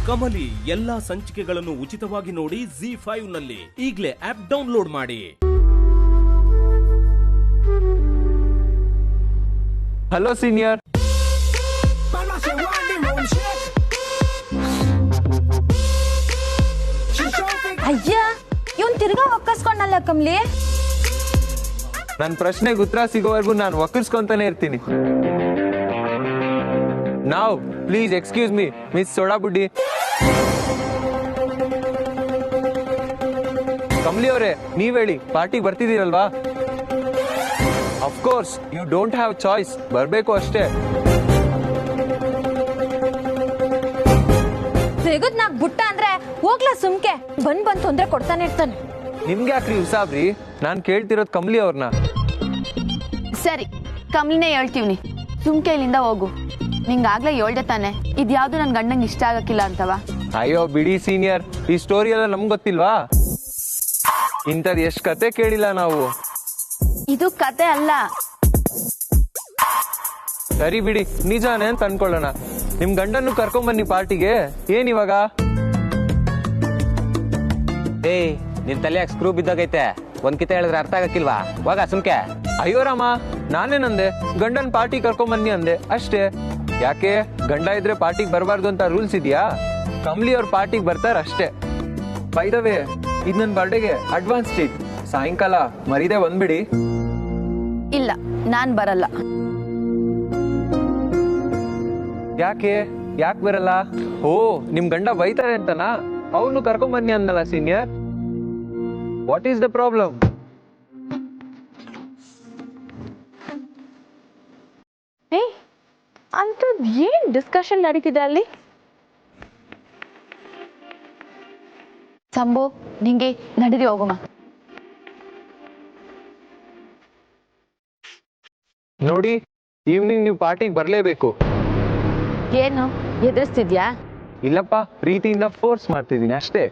ಕಮಲಿ ಎಲ್ಲಾ ಸಂಚಿಕೆಗಳನ್ನು ಉಚಿತವಾಗಿ ನೋಡಿ ZEE5 ನಲ್ಲಿ. ಈಗಲೇ ಆಪ್ ಡೌನ್ಲೋಡ್ ಮಾಡಿ. Hello senior. ಅಯ್ಯ ಇವನ್ ತಿರ್ಗಾ ಒಕ್ಕಸ್ಕೊಂಡಲ್ಲ ಕಮ್ಲಿ. ನನ್ನ ಪ್ರಶ್ನೆಗೆ ಉತ್ತರ ಸಿಗೋವರೆಗೂ ನಾನು ಒಕ್ಕರ್ಸ್ಕೊಂತಾನೆ ಇರ್ತೀನಿ. ನಾವ್ please excuse me miss soda ಬುಡ್ಡಿ. ಕಮಲಿ ಅವರೇ, ನೀವ್ ಹೇಳಿ, ಪಾರ್ಟಿಗೆ ಬರ್ತಿದ್ದೀರಲ್ವಾ? Of course you don't have choice, ಬರ್ಬೇಕು ಅಷ್ಟೇ. ತೆಗದ್ ನಾಕ್ ಬುಟ್ಟ ಅಂದ್ರೆ ಹೋಗ್ಲಾ ಸುಮ್ಕೆ ಬಂದ್ ತೊಂದ್ರೆ ಕೊಡ್ತಾನೆ ಇರ್ತಾನೆ. ನಿಮ್ಗೆ ಯಾಕ್ರಿ ಉಸಾಬ್ರಿ? ನಾನ್ ಕೇಳ್ತಿರೋದ್ ಕಮಲಿ ಅವ್ರನ್ನ. ಸರಿ, ಕಮಲಿನೇ ಹೇಳ್ತೀವ್ನಿ, ಸುಮ್ಕೆ ಇಲ್ಲಿಂದ ಹೋಗು. ನಿಂಗಾಗ್ಲೇ ಹೇಳ್ದೆ ತಾನೆ ಇದ್ಯಾವ್ದು ನನ್ ಗಂಡಂಗೆ ಇಷ್ಟ ಆಗಕ್ಕಿಲ್ಲ ಅಂತವ. ಅಯ್ಯೋ ಬಿಡಿ ಸೀನಿಯರ್, ಈ ಸ್ಟೋರಿ ಎಲ್ಲ ನಮ್ಗೆ ಗೊತ್ತಿಲ್ವಾ? ಇಂಥದ್ ಎಷ್ಟ್ ಕತೆ ಕೇಳಿಲ್ಲ ನಾವು. ಇದು ಕತೆ ಅಲ್ಲ. ಸರಿ ಬಿಡಿ, ನಿಜಾನೇ ಅಂತ ಅನ್ಕೊಳ್ಳೋಣ. ನಿಮ್ ಗಂಡನ್ನು ಕರ್ಕೊಂಬನ್ನಿ ಪಾರ್ಟಿಗೆ. ಏನಿವಾಗ? ಏಯ್, ನಿನ್ ತಲೆಯಾಗ ಸ್ಕ್ರೂ ಬಿದ್ದಾಗೈತೆ. ಒಂದ್ ಕಿತ ಹೇಳಿದ್ರೆ ಅರ್ಥ ಆಗಕ್ಕಿಲ್ವಾ? ಹೋಗ ಸುಮ್ಕೆ. ಅಯ್ಯೋ ರಾಮ, ನಾನೇನಂದೆ? ಗಂಡನ್ ಪಾರ್ಟಿ ಕರ್ಕೊಂಬನ್ನಿ ಅಂದೆ ಅಷ್ಟೇ. ಯಾಕೆ, ಗಂಡ ಇದ್ರೆ ಪಾರ್ಟಿಗೆ ಬರಬಾರ್ದು ಅಂತ ರೂಲ್ಸ್ ಇದೆಯಾ? ಕಮಲಿ ಅವ್ರ ಪಾರ್ಟಿಗೆ ಬರ್ತಾರ ಅಷ್ಟೇ. ಬೈ ದ ವೇ, ಇದು ನನ್ನ ಬರ್ಡೇಗೆ ಅಡ್ವಾನ್ಸ್ ಟ್ರೀಟ್. ಸಾಯಂಕಾಲ ಮರಿದೆ ಬಂದ್ಬಿಡಿ. ಇಲ್ಲ, ನಾನ್ ಬರಲ್ಲ. ಯಾಕೆ ಬರಲ್ಲ? ಓ, ನಿಮ್ ಗಂಡ ಬೈತಾರೆ ಅಂತನಾ? ಅವನು ಕರ್ಕೊಂಬನ್ನಿ ಅನ್ನಲ್ಲ senior. What is the problem? ಅಂತದ್ ಏನ್ ಡಿಸ್ಕಷನ್ ನಡೀತಿದೆ ಅಲ್ಲಿ? ಸಂಭು, ನಿಂಗೆ ನಡೀರಿ ಹೋಗೋಣ. ನೋಡಿ, ಈವ್ನಿಂಗ್ ನೀವು ಪಾರ್ಟಿಗೆ ಬರ್ಲೇಬೇಕು. ಏನು ಎದುರಿಸ್ತಿದ್ಯಾ? ಇಲ್ಲಪ್ಪ, ಪ್ರೀತಿಯಿಂದ ಫೋರ್ಸ್ ಮಾಡ್ತಿದ್ದೀನಿ ಅಷ್ಟೇ.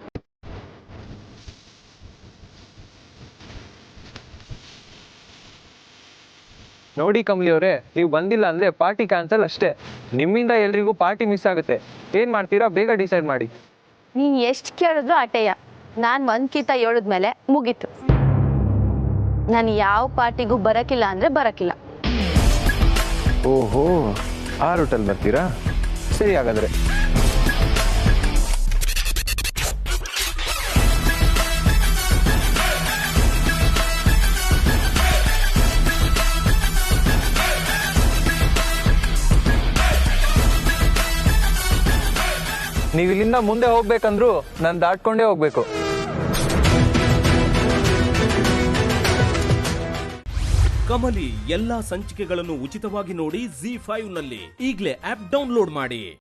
ನೋಡಿ ಕಮಲಿ ಅವರೇ, ನೀವು ಬಂದಿಲ್ಲ ಅಂದ್ರೆ ಪಾರ್ಟಿ ಕ್ಯಾನ್ಸಲ್ ಅಷ್ಟೇ. ನಿಮ್ಮಿಂದ ಎಲ್ರಿಗೂ ಪಾರ್ಟಿ ಮಿಸ್ ಆಗುತ್ತೆ. ಏನ್ ಮಾಡ್ತೀರಾ, ಬೇಗ ಡಿಸೈಡ್ ಮಾಡಿ. ನೀನ್ ಎಷ್ಟ್ ಕೇಳಿದ್ರು ಆಟೆಯ. ನಾನ್ ಒಂದ್ಕಿತ ಹೇಳಿದ್ಮೇಲೆ ಮುಗೀತು. ನಾನು ಯಾವ ಪಾರ್ಟಿಗೂ ಬರಕಿಲ್ಲ ಅಂದ್ರೆ ಬರಕಿಲ್ಲ. ಓಹೋ, ಆ ರೂಟಲ್ಲಿ ಬರ್ತೀರಾ? ಸರಿ, ಹಾಗಾದ್ರೆ ನೀವು ಇಲ್ಲಿಂದ ಮುಂದೆ ಹೋಗ್ಬೇಕಂದ್ರು ನಾನು ದಾಟ್ಕೊಂಡೇ ಹೋಗ್ಬೇಕು. ಕಮಲಿ ಎಲ್ಲಾ ಸಂಚಿಕೆಗಳನ್ನು ಉಚಿತವಾಗಿ ನೋಡಿ ZEE5 ನಲ್ಲಿ. ಈಗಲೇ ಆಪ್ ಡೌನ್ಲೋಡ್ ಮಾಡಿ.